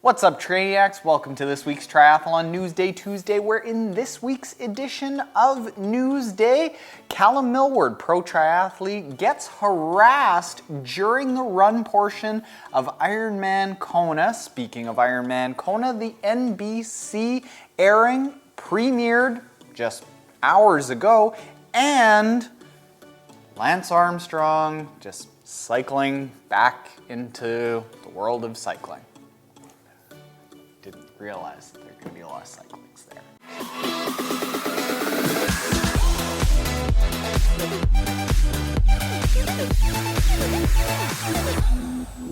What's up, Trainiacs? Welcome to this week's Triathlon Newsday Tuesday, where in this week's edition of Newsday, Callum Millward, pro triathlete, gets harassed during the run portion of Ironman Kona. Speaking of Ironman Kona, the NBC airing premiered just hours ago, and Lance Armstrong just cycling back into the world of cycling. Didn't realize that there are going to be a lot of cyclists there.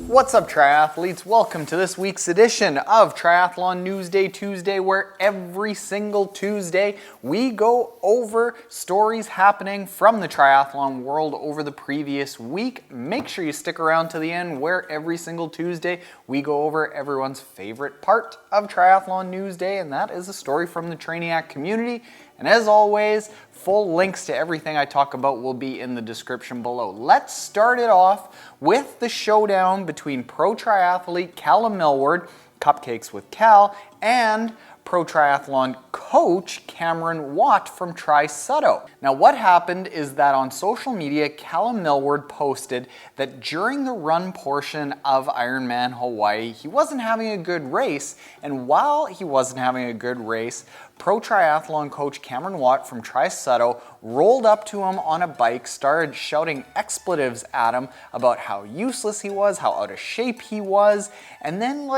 What's up, triathletes? Welcome to this week's edition of Triathlon Newsday Tuesday, where every single Tuesday we go over stories happening from the triathlon world over the previous week. Make sure you stick around to the end, where every single Tuesday we go over everyone's favorite part of Triathlon Newsday, and that is a story from the Trainiac community. And as always, full links to everything I talk about will be in the description below. Let's start it off with the showdown between pro triathlete Callum Millward, Cupcakes with Cal, and pro triathlon coach Cameron Watt from Triathlete. Now, what happened is that on social media, Callum Millward posted that during the run portion of Ironman Hawaii, he wasn't having a good race, and while he wasn't having a good race, pro triathlon coach Cameron Watt from Triathlete rolled up to him on a bike, started shouting expletives at him about how useless he was, how out of shape he was, and then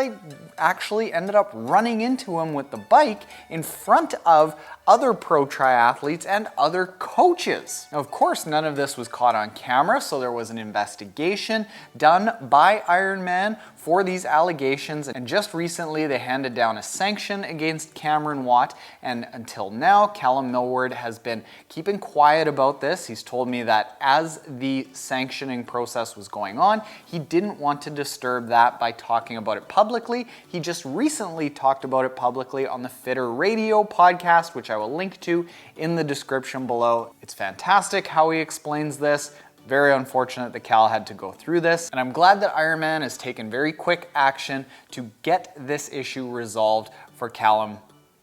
actually ended up running into him with the bike in front of other pro triathletes and other coaches. Now, of course, none of this was caught on camera, so there was an investigation done by Ironman for these allegations, and just recently they handed down a sanction against Cameron Watt, and until now, Callum Millward has been keeping quiet about this. He's told me that as the sanctioning process was going on, he didn't want to disturb that by talking about it publicly. He just recently talked about it publicly on the Fitter Radio podcast, which I will link to in the description below. It's fantastic how he explains this. Very unfortunate that Cal had to go through this, and I'm glad that Ironman has taken very quick action to get this issue resolved for Callum,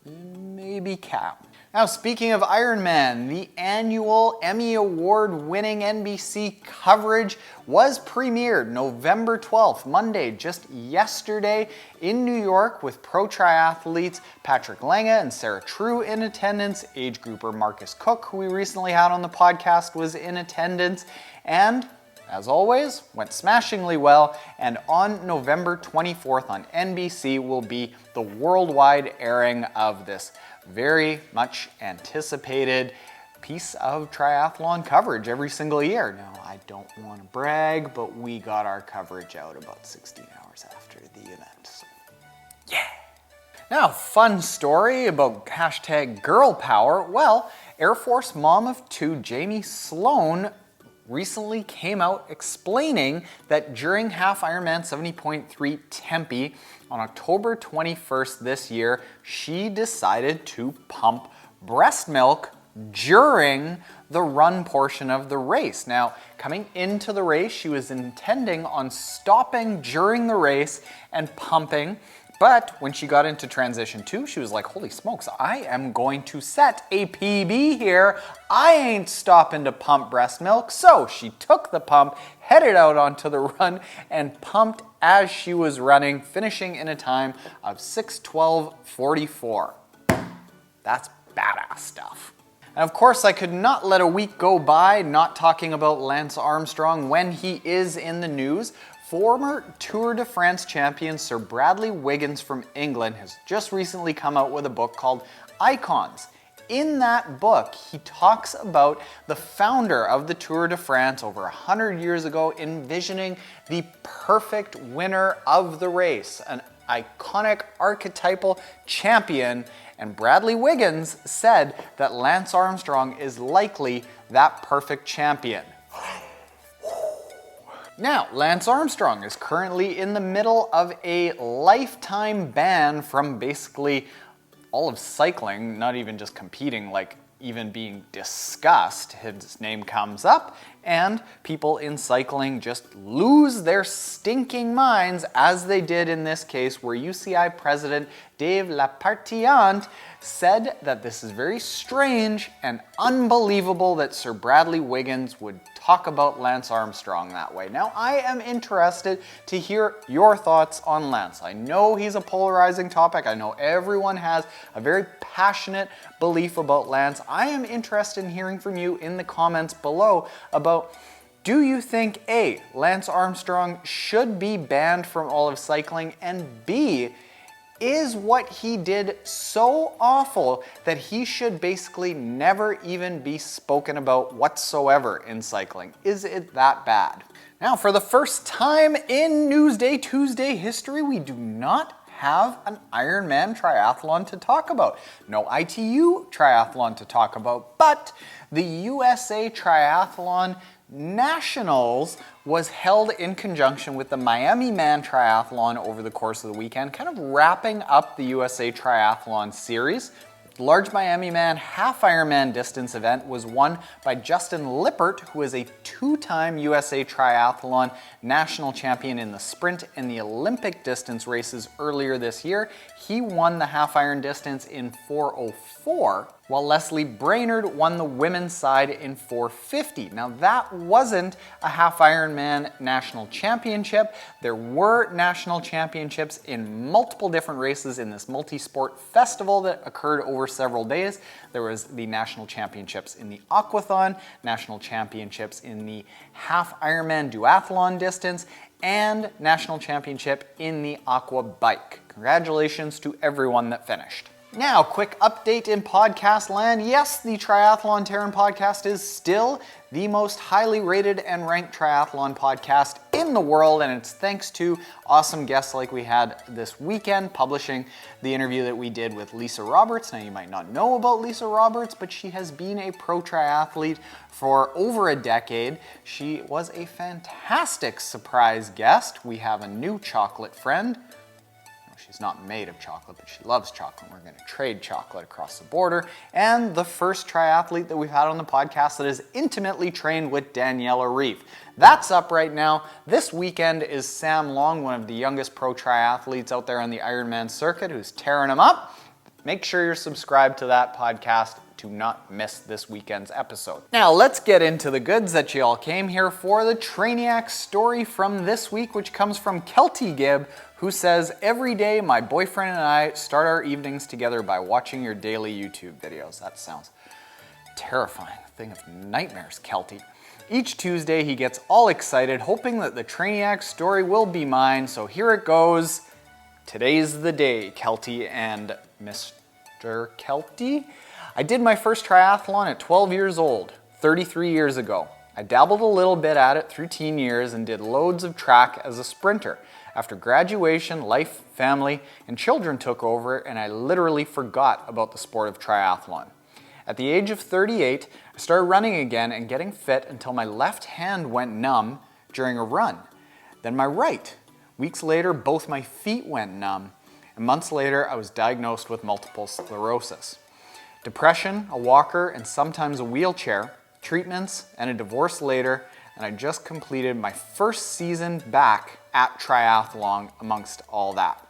maybe Cal. Now, speaking of Ironman, the annual Emmy Award-winning NBC coverage was premiered November 12th, Monday, just yesterday, in New York, with pro triathletes Patrick Lange and Sarah True in attendance. Age grouper Marcus Cook, who we recently had on the podcast, was in attendance, and as always, went smashingly well, and on November 24th on NBC will be the worldwide airing of this very much anticipated piece of triathlon coverage every single year. Now, I don't want to brag, but we got our coverage out about 16 hours after the event, so yeah. Now, fun story about hashtag girl power. Well, Air Force mom of two, Jamie Sloan, recently came out explaining that during half Ironman 70.3 Tempe on October 21st this year, she decided to pump breast milk during the run portion of the race. Now, coming into the race, she was intending on stopping during the race and pumping, but when she got into transition 2, she was like, holy smokes, I am going to set a PB here. I ain't stopping to pump breast milk. So she took the pump, headed out onto the run, and pumped as she was running, finishing in a time of 6:12:44. That's badass stuff. And of course, I could not let a week go by not talking about Lance Armstrong when he is in the news. Former Tour de France champion Sir Bradley Wiggins from England has just recently come out with a book called Icons. In that book, he talks about the founder of the Tour de France over 100 years ago envisioning the perfect winner of the race, an iconic archetypal champion, and Bradley Wiggins said that Lance Armstrong is likely that perfect champion. Now, Lance Armstrong is currently in the middle of a lifetime ban from basically all of cycling, not even just competing, like even being discussed, his name comes up, and people in cycling just lose their stinking minds, as they did in this case, where UCI President Dave Lapartient said that this is very strange and unbelievable that Sir Bradley Wiggins would talk about Lance Armstrong that way. Now, I am interested to hear your thoughts on Lance. I know he's a polarizing topic. I know everyone has a very passionate belief about Lance. I am interested in hearing from you in the comments below about, do you think A, Lance Armstrong should be banned from all of cycling, and B, is what he did so awful that he should basically never even be spoken about whatsoever in cycling? Is it that bad? Now, for the first time in Newsday Tuesday history, we do not have an Ironman triathlon to talk about. No ITU triathlon to talk about, but the USA Triathlon Nationals was held in conjunction with the MiamiMan Triathlon over the course of the weekend, kind of wrapping up the USA Triathlon series. The large MiamiMan half Ironman distance event was won by Justin Lippert, who is a two-time USA Triathlon national champion in the sprint and the Olympic distance races earlier this year. He won the half Iron distance in 4:04, while Leslie Brainerd won the women's side in 4:50. Now, that wasn't a half Ironman national championship. There were national championships in multiple different races in this multi-sport festival that occurred over several days. There was the national championships in the aquathon, national championships in the half Ironman duathlon distance, and national championship in the aqua bike. Congratulations to everyone that finished. Now, quick update in podcast land. Yes, the Triathlon Taren Podcast is still the most highly rated and ranked triathlon podcast in the world, and it's thanks to awesome guests like we had this weekend, publishing the interview that we did with Lisa Roberts. Now, you might not know about Lisa Roberts, but she has been a pro triathlete for over a decade. She was a fantastic surprise guest. We have a new chocolate friend. She's not made of chocolate, but she loves chocolate. We're going to trade chocolate across the border. And the first triathlete that we've had on the podcast that is intimately trained with Daniela Reeve. That's up right now. This weekend is Sam Long, one of the youngest pro triathletes out there on the Ironman circuit, who's tearing them up. Make sure you're subscribed to that podcast to not miss this weekend's episode. Now, let's get into the goods that you all came here for. The Trainiac Story from this week, which comes from Kelty Gibb, who says, every day my boyfriend and I start our evenings together by watching your daily YouTube videos. That sounds terrifying. A thing of nightmares, Kelty. Each Tuesday he gets all excited, hoping that the Trainiac Story will be mine. So here it goes. Today's the day, Kelty and Mr. Kelty. I did my first triathlon at 12 years old, 33 years ago. I dabbled a little bit at it through teen years and did loads of track as a sprinter. After graduation, life, family, and children took over, and I literally forgot about the sport of triathlon. At the age of 38, I started running again and getting fit until my left hand went numb during a run. Then my right. Weeks later, both my feet went numb, and months later, I was diagnosed with multiple sclerosis. Depression, a walker, and sometimes a wheelchair, treatments, and a divorce later, and I just completed my first season back at triathlon amongst all that.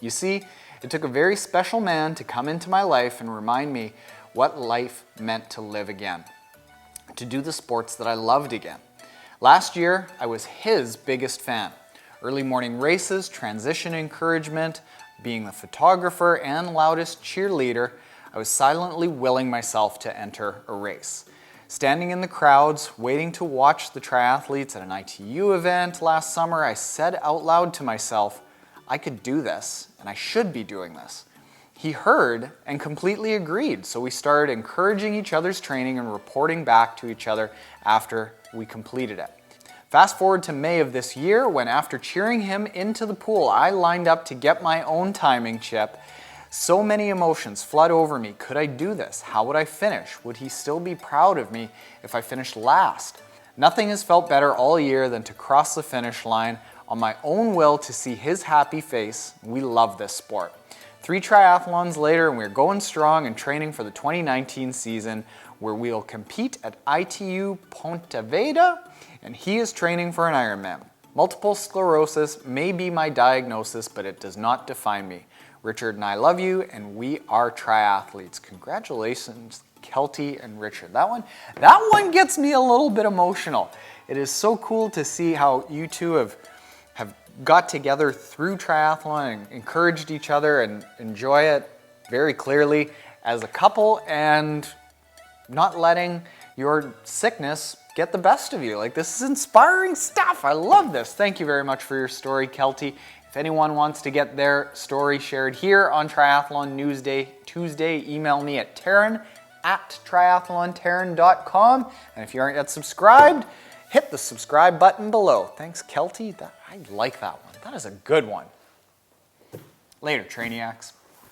You see, it took a very special man to come into my life and remind me what life meant to live again, to do the sports that I loved again. Last year, I was his biggest fan. Early morning races, transition encouragement, being the photographer and loudest cheerleader, I was silently willing myself to enter a race. Standing in the crowds, waiting to watch the triathletes at an ITU event last summer, I said out loud to myself, I could do this, and I should be doing this. He heard and completely agreed, so we started encouraging each other's training and reporting back to each other after we completed it. Fast forward to May of this year, when after cheering him into the pool, I lined up to get my own timing chip. So many emotions flood over me. Could I do this? How would I finish? Would he still be proud of me if I finished last? Nothing has felt better all year than to cross the finish line on my own will to see his happy face. We love this sport. 3 triathlons later, and we're going strong and training for the 2019 season, where we'll compete at ITU Pontevedra, and he is training for an Ironman. Multiple sclerosis may be my diagnosis, but it does not define me. Richard and I love you, and we are triathletes. Congratulations, Kelty and Richard. That one gets me a little bit emotional. It is so cool to see how you two have got together through triathlon and encouraged each other and enjoy it very clearly as a couple, and not letting your sickness get the best of you. Like, this is inspiring stuff. I love this. Thank you very much for your story, Kelty. If anyone wants to get their story shared here on Triathlon Newsday Tuesday, email me at Taren@triathlontaren.com. And if you aren't yet subscribed, hit the subscribe button below. Thanks, Kelty. I like that one. That is a good one. Later, Trainiacs.